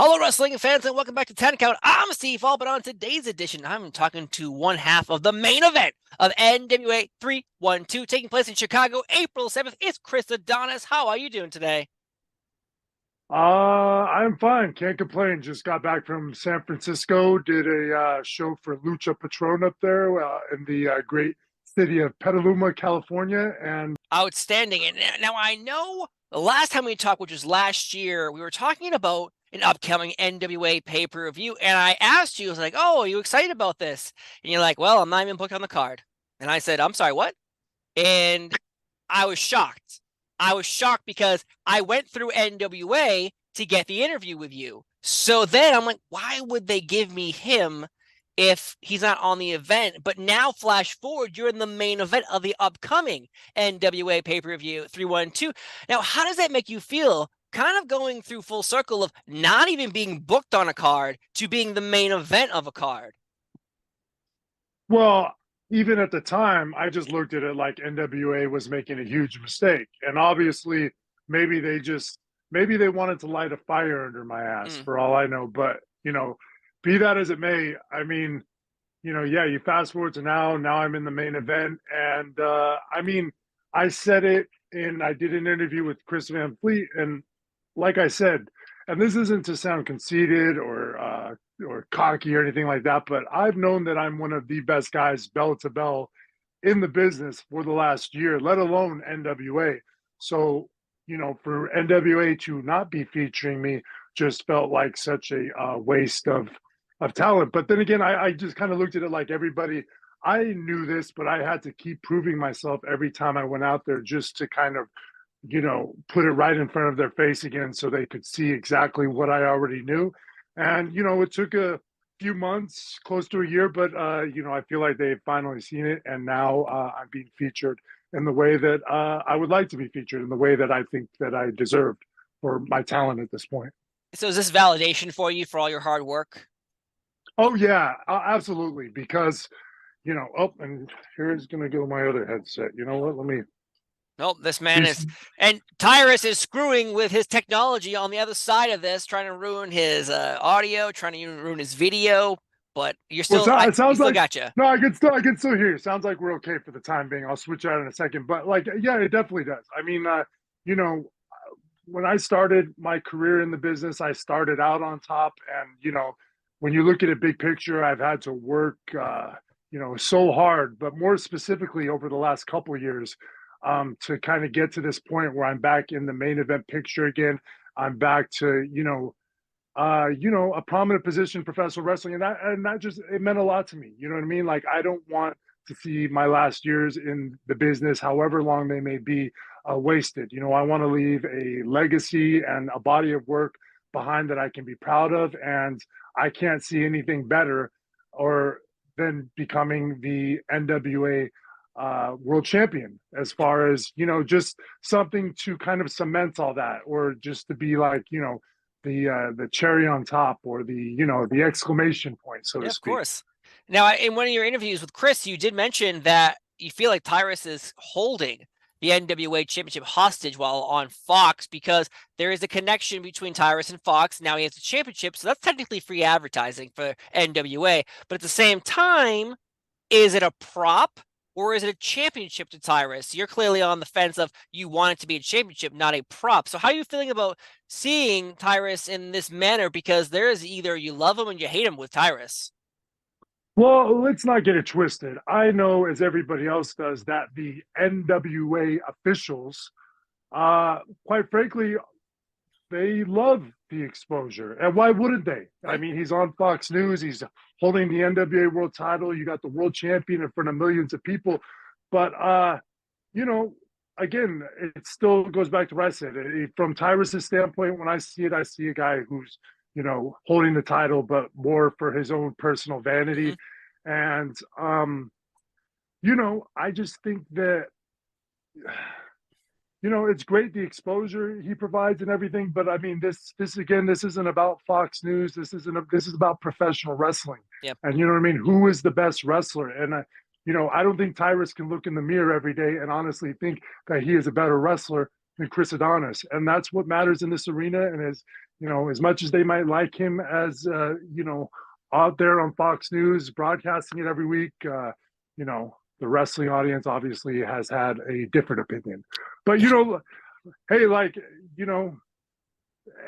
Hello, wrestling fans, and welcome back to 10 Count. I'm Steve Hall, but on today's edition, I'm talking to one half of the main event of NWA 312 taking place in Chicago, April 7th. It's Chris Adonis. How are you doing today? I'm fine. Can't complain. Just got back from San Francisco. Did a show for Lucha Patron up there in the great city of Petaluma, California. And Outstanding. And now I know the last time we talked, which was last year, we were talking about an upcoming NWA pay-per-view, and I asked you, I was like, "Oh, are you excited about this?" And you're like, "Well, I'm not even booked on the card." And I said, "I'm sorry, what?" And I was shocked. I was shocked because I went through NWA to get the interview with you. So then I'm like, why would they give me him if he's not on the event? But now, flash forward, you're in the main event of the upcoming NWA pay per view 312. Now, how does that make you feel? Kind of going through full circle of not even being booked on a card to being the main event of a card. well, even at the time, I just looked at it like NWA was making a huge mistake. And obviously, maybe they just maybe they wanted to light a fire under my ass Mm. for all I know. But be that as it may, I mean, yeah, you fast forward to now I'm in the main event. And I mean, I did an interview with Chris Van Fleet. And like I said, and this isn't to sound conceited or cocky or anything like that, but I've known that I'm one of the best guys bell to bell in the business for the last year, let alone NWA. So, for NWA to not be featuring me just felt like such a waste of talent. But then again, I just kind of looked at it like everybody. I knew this, but I had to keep proving myself every time I went out there just to kind of, put it right in front of their face again so they could see exactly what I already knew. And, it took a few months, close to a year, but, I feel like they've finally seen it. And now I'm being featured in the way that I would like to be featured, in the way that I think that I deserved for my talent at this point. So is this validation for you for all your hard work? Oh, yeah, absolutely. Because, oh, and here's going to go my other headset. You know what? Let me. Nope, this man These, is, and Tyrus is screwing with his technology on the other side of this, trying to ruin his audio, trying to ruin his video. But you're well, still, it you sounds still like got you. no, I can still hear you. Sounds like we're okay for the time being. I'll switch out in a second, but like, yeah, it definitely does. I mean, you know, when I started my career in the business, I started out on top, and when you look at a big picture, I've had to work, so hard, but more specifically over the last couple of years, to kind of get to this point where I'm back in the main event picture again. I'm back to a prominent position in professional wrestling, and that just it meant a lot to me. You know what I mean? Like I don't want to see my last years in the business, however long they may be, wasted. I want to leave a legacy and a body of work behind that I can be proud of, and I can't see anything better or than becoming the NWA world champion. As Yep. far as just something to kind of cement all that, or just to be like the cherry on top, or the exclamation point, so to Yeah, of speak. course. Now, in one of your interviews with Chris, you did mention that you feel like Tyrus is holding the NWA championship hostage while on Fox because there is a connection between Tyrus and Fox. Now he has the championship, so that's technically free advertising for NWA. But at the same time, is it a prop or is it a championship to Tyrus? You're clearly on the fence of you want it to be a championship, not a prop. So how are you feeling about seeing Tyrus in this manner? Because there is either you love him and you hate him with Tyrus. Well, let's not get it twisted. I know, as everybody else does, that the NWA officials, quite frankly, they love the exposure. And why wouldn't they? I Right? mean, he's on Fox News, he's holding the NWA world title, you got the world champion in front of millions of people. But you know, again, it still goes back to what I said. From Tyrus's standpoint, when I see it, I see a guy who's, holding the title, but more for his own personal Mm-hmm. vanity. And, I just think that, it's great the exposure he provides and everything. But I mean, this again, this isn't about Fox News. This is about professional wrestling. Yep. And you know what I mean? Who is the best wrestler? And I don't think Tyrus can look in the mirror every day and honestly think that he is a better wrestler than Chris Adonis, and that's what matters in this arena. And as as much as they might like him as out there on Fox News broadcasting it every week, the wrestling audience obviously has had a different opinion. But hey, like you know,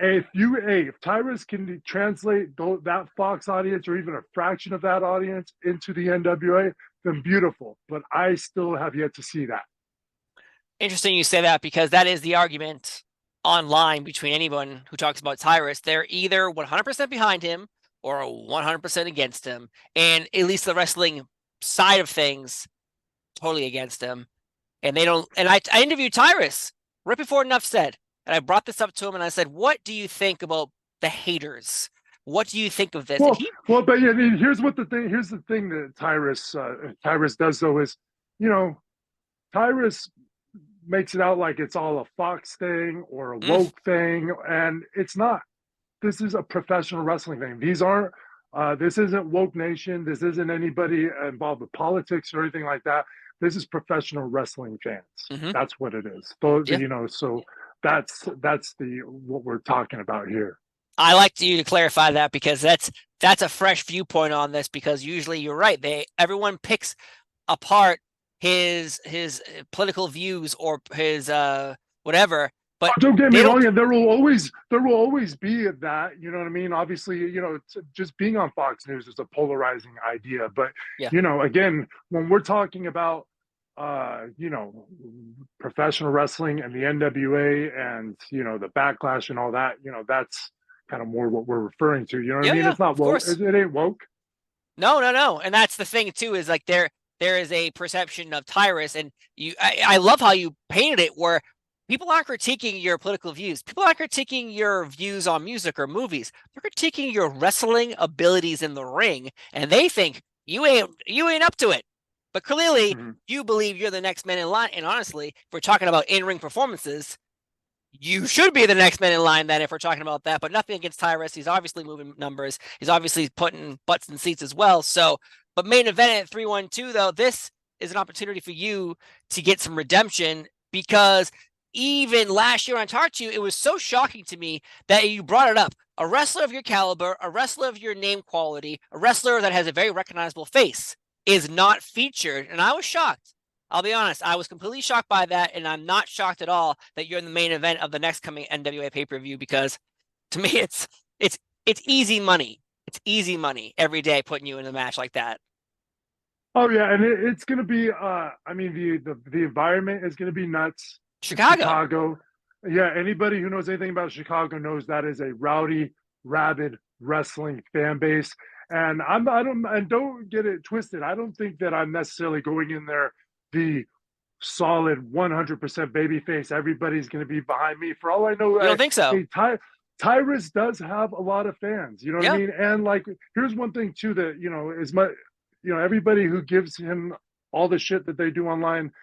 if Tyrus can translate that Fox audience or even a fraction of that audience into the NWA, then beautiful. But I still have yet to see that. Interesting you say that, because that is the argument online between anyone who talks about Tyrus. They're either 100% behind him or 100% against him. And at least the wrestling side of things, totally against him. And they don't. And I interviewed Tyrus right before Enough Said. And I brought this up to him and I said, what do you think about the haters? What do you think of this? But yeah, here's the thing that Tyrus does though is, Tyrus makes it out like it's all a Fox thing or a woke thing, and it's not. This is a professional wrestling thing. This isn't Woke Nation. This isn't anybody involved with politics or anything like that. This is professional wrestling fans. Mm-hmm. That's what it is. So that's what we're talking about here. I like you to clarify that, because that's a fresh viewpoint on this, because usually you're right. Everyone picks apart his political views or his whatever. But don't get me wrong, and there will always be that, you know what I mean? Obviously, just being on Fox News is a polarizing idea. But again, when we're talking about professional wrestling and the NWA and the backlash and all that, that's kind of more what we're referring to. You know what I mean? It's not woke. It ain't woke. No. And that's the thing too, is like there is a perception of Tyrus, and I love how you painted it, where people aren't critiquing your political views. People aren't critiquing your views on music or movies. They're critiquing your wrestling abilities in the ring, and they think you ain't up to it. But clearly, you believe you're the next man in line. And honestly, if we're talking about in-ring performances, you should be the next man in line then, if we're talking about that. But nothing against Tyrus. He's obviously moving numbers. He's obviously putting butts in seats as well. So, but main event at 312, though, this is an opportunity for you to get some redemption, because even last year on Tartu, it was so shocking to me that you brought it up. A wrestler of your caliber, a wrestler of your name quality, a wrestler that has a very recognizable face is not featured. And I was shocked. I'll be honest. I was completely shocked by that. And I'm not shocked at all that you're in the main event of the next coming NWA pay-per-view, because to me, it's easy money. It's easy money every day putting you in a match like that. Oh yeah. And it's going to be, the environment is going to be nuts. Chicago. Yeah. Anybody who knows anything about Chicago knows that is a rowdy, rabid wrestling fan base. And don't get it twisted. I don't think that I'm necessarily going in there the solid 100% babyface. Everybody's going to be behind me. For all I know, I don't think so. Hey, Tyrus does have a lot of fans. You know what I mean? And like, here's one thing too that as much everybody who gives him all the shit that they do online.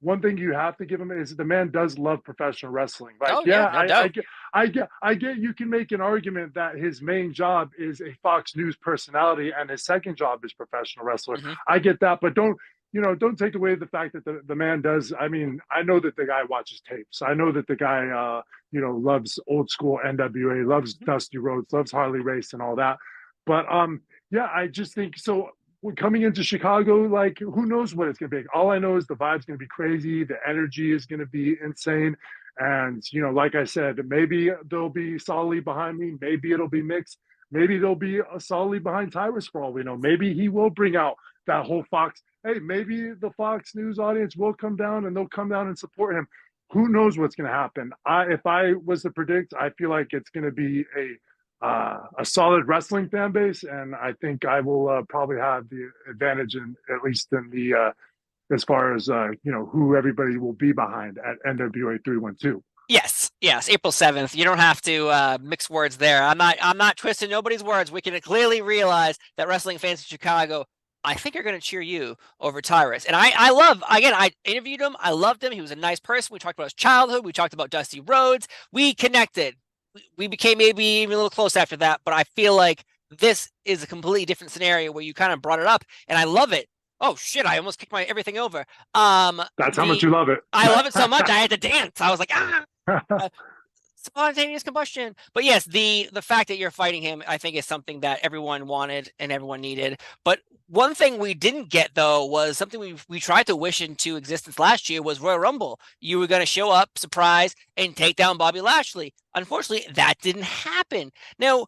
One thing you have to give him is the man does love professional wrestling. Like, I get you can make an argument that his main job is a Fox News personality and his second job is professional wrestler. I get that, but don't take away the fact that the man does. I mean, I know that the guy watches tapes. I know that the guy, loves old school NWA, loves Dusty Rhodes, loves Harley Race and all that. But I just think so. Coming into Chicago, like, who knows what it's going to be? All I know is the vibe's going to be crazy. The energy is going to be insane. And, like I said, maybe they'll be solidly behind me. Maybe it'll be mixed. Maybe they'll be solidly behind Tyrus for all we know. Maybe he will bring out that whole Fox. Hey, maybe the Fox News audience will come down and they'll come down and support him. Who knows what's going to happen? If I was to predict, I feel like it's going to be a solid wrestling fan base, and I think I will probably have the advantage at least in the as far as who everybody will be behind at NWA 312. Yes, April 7th. You don't have to mix words there. I'm not twisting nobody's words. We can clearly realize that wrestling fans in Chicago, I think, are going to cheer you over Tyrus. And I interviewed him. I loved him. He was a nice person. We talked about his childhood. We talked about Dusty Rhodes. We connected. We became maybe even a little close after that, but I feel like this is a completely different scenario where you kind of brought it up, and I love it. Oh shit! I almost kicked my everything over. That's how much The you love it. I love it so much I had to dance. I was like, ah. Spontaneous combustion. But yes, the fact that you're fighting him, I think, is something that everyone wanted and everyone needed. But one thing we didn't get though was something we tried to wish into existence last year was Royal Rumble. You were going to show up, surprise, and take down Bobby Lashley. Unfortunately, that didn't happen. Now,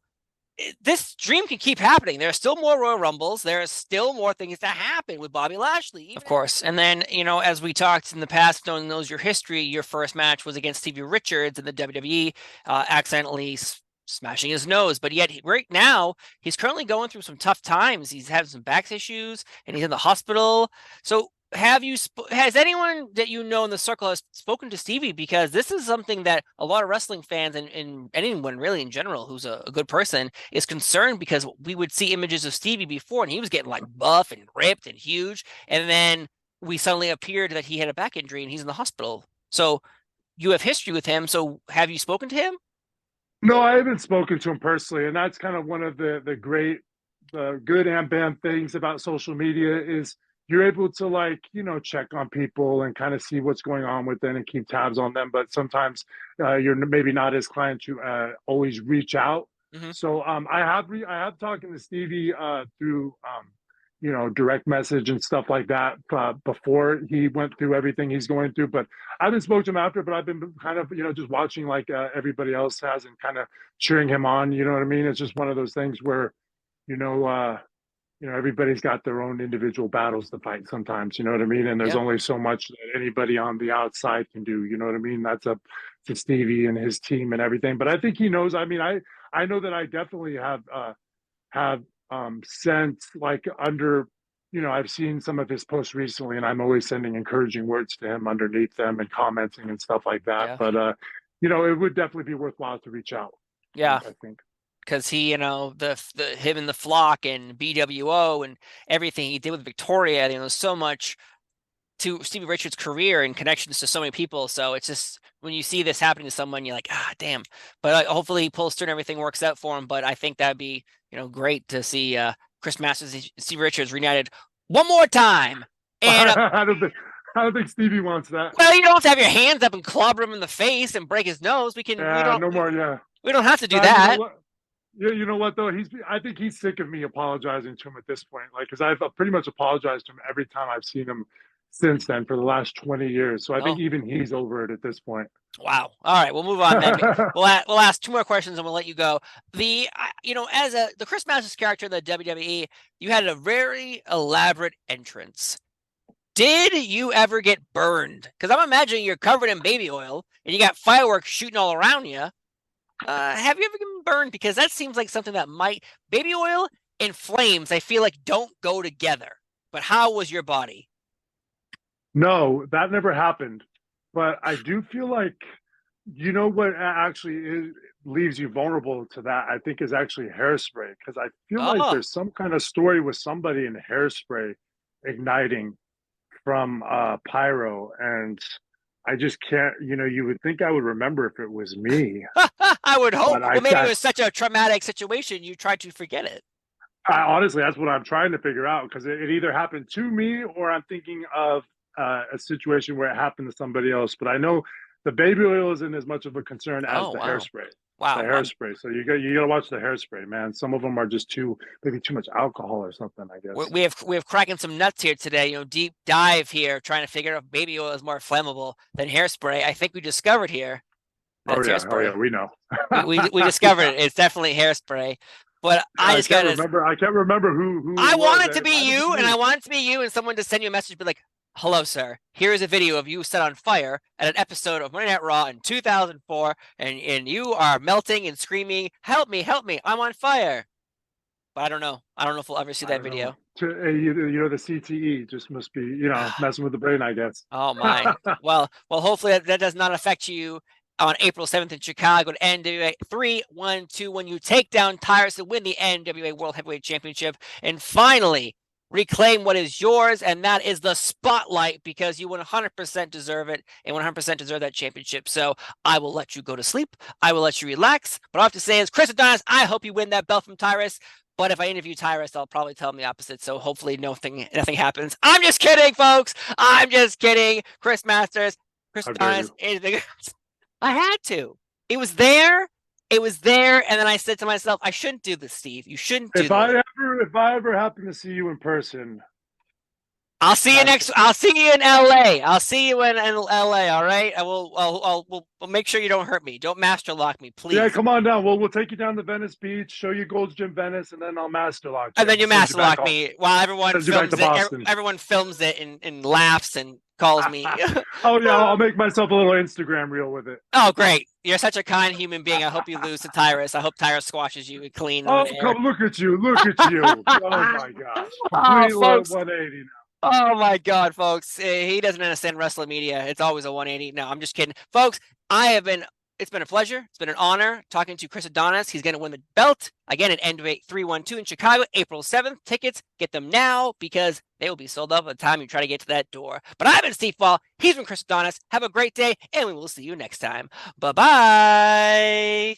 this dream can keep happening. There are still more Royal Rumbles. There are still more things to happen with Bobby Lashley, of course. And then, as we talked in the past, no one knows your history. Your first match was against Stevie Richards in the WWE, accidentally smashing his nose. But yet, right now, he's currently going through some tough times. He's had some back issues, and he's in the hospital. So, has anyone that you know in the circle has spoken to Stevie? Because this is something that a lot of wrestling fans and anyone really in general who's a good person is concerned, because we would see images of Stevie before and he was getting like buff and ripped and huge, and then we suddenly appeared that he had a back injury and he's in the hospital. So you have history with him. So have you spoken to him? No, I haven't spoken to him personally, and that's kind of one of the good and bad things about social media is you're able to, like, check on people and kind of see what's going on with them and keep tabs on them. But sometimes you're maybe not as inclined to always reach out. Mm-hmm. So I have talking to Stevie through direct message and stuff like that before he went through everything he's going through. But I haven't spoken to him after. But I've been kind of just watching like everybody else has and kind of cheering him on. You know what I mean? It's just one of those things where you know everybody's got their own individual battles to fight sometimes, you know what I mean? And there's only so much that anybody on the outside can do, you know what I mean? That's up to Stevie and his team and everything. But I think he knows. I mean, I know that I definitely have sent, like, under, I've seen some of his posts recently, and I'm always sending encouraging words to him underneath them and commenting and stuff like that. Yeah. But it would definitely be worthwhile to reach out. Yeah. I think. Because he, the him and the Flock and BWO and everything he did with Victoria, there's so much to Stevie Richards' career and connections to so many people. So it's just when you see this happening to someone, you're like, damn. But hopefully he pulls through and everything works out for him. But I think that'd be, great to see Chris Masters and Stevie Richards reunited one more time. And I don't think Stevie wants that. Well, you don't have to have your hands up and clobber him in the face and break his nose. We don't no more. Yeah, we don't have to do that. Yeah, you know what though? I think he's sick of me apologizing to him at this point. Like, because I've pretty much apologized to him every time I've seen him since then for the last 20 years. So I think even he's over it at this point. Wow. All right, we'll move on then. we'll ask two more questions and we'll let you go. The as the Chris Masters character in the WWE, you had a very elaborate entrance. Did you ever get burned? Because I'm imagining you're covered in baby oil and you got fireworks shooting all around you. Have you ever been burned? Because that seems like something that baby oil and flames, I feel like don't go together. But how was your body? No, that never happened. But I do feel like, what actually leaves you vulnerable to that, I think, is actually hairspray. Because I feel like there's some kind of story with somebody in hairspray igniting from pyro, and I just can't, you would think I would remember if it was me. I would hope. Well, maybe it was such a traumatic situation, you tried to forget it. Honestly, that's what I'm trying to figure out, because it either happened to me or I'm thinking of a situation where it happened to somebody else. But I know the baby oil isn't as much of a concern as the hairspray. Wow. The hairspray. So you got to watch the hairspray, man. Some of them are just maybe too much alcohol or something, I guess. We have cracking some nuts here today, deep dive here, trying to figure out if baby oil is more flammable than hairspray. I think we discovered here. Hairspray. Oh yeah, we know. we discovered it. It's definitely hairspray. But I can't remember who I want it to be you, and I want it to be you, and someone to send you a message, be like, "Hello, sir. Here is a video of you set on fire at an episode of Monday Night Raw in 2004, and you are melting and screaming, 'Help me, help me, I'm on fire.'" But I don't know. I don't know if we'll ever see that video. The CTE just must be, messing with the brain, I guess. Oh my. well, hopefully that does not affect you on April 7th in Chicago at NWA 3-1-2 when you take down Tyrus and win the NWA World Heavyweight Championship and finally reclaim what is yours, and that is the spotlight, because you 100% deserve it and 100% deserve that championship. So I will let you go to sleep. I will let you relax. But all I have to say is, Chris Adonis, I hope you win that belt from Tyrus. But if I interview Tyrus, I'll probably tell him the opposite. So hopefully nothing happens. I'm just kidding, folks. I'm just kidding. Chris Masters, Chris How dare Adonis, you? anything. I had to. It was there. It was there. And then I said to myself, I shouldn't do this, Steve. You shouldn't do this. If I ever happen to see you in person, I'll see you next. I'll see you in LA. I'll see you in LA. All right. I will. We'll make sure you don't hurt me. Don't master lock me, please. Yeah, come on down. We'll take you down to Venice Beach, show you Gold's Gym Venice, and then I'll master lock you. And then you Send master lock home. me while everyone Send you back films to it. Boston. Everyone films it and laughs and calls me. Oh yeah, I'll make myself a little Instagram reel with it. Oh, great. You're such a kind human being. I hope you lose to Tyrus. I hope Tyrus squashes you clean Oh, on air. come look at you. Look at you. Oh my gosh. Complete folks. 180 now. Oh my God, folks. He doesn't understand wrestling media. It's always a 180. No, I'm just kidding. Folks, it's been a pleasure. It's been an honor talking to Chris Adonis. He's going to win the belt again at NWA 312 in Chicago, April 7th. Tickets, get them now because they will be sold out by the time you try to get to that door. But I've been Steve Fall. He's been Chris Adonis. Have a great day, and we will see you next time. Bye-bye.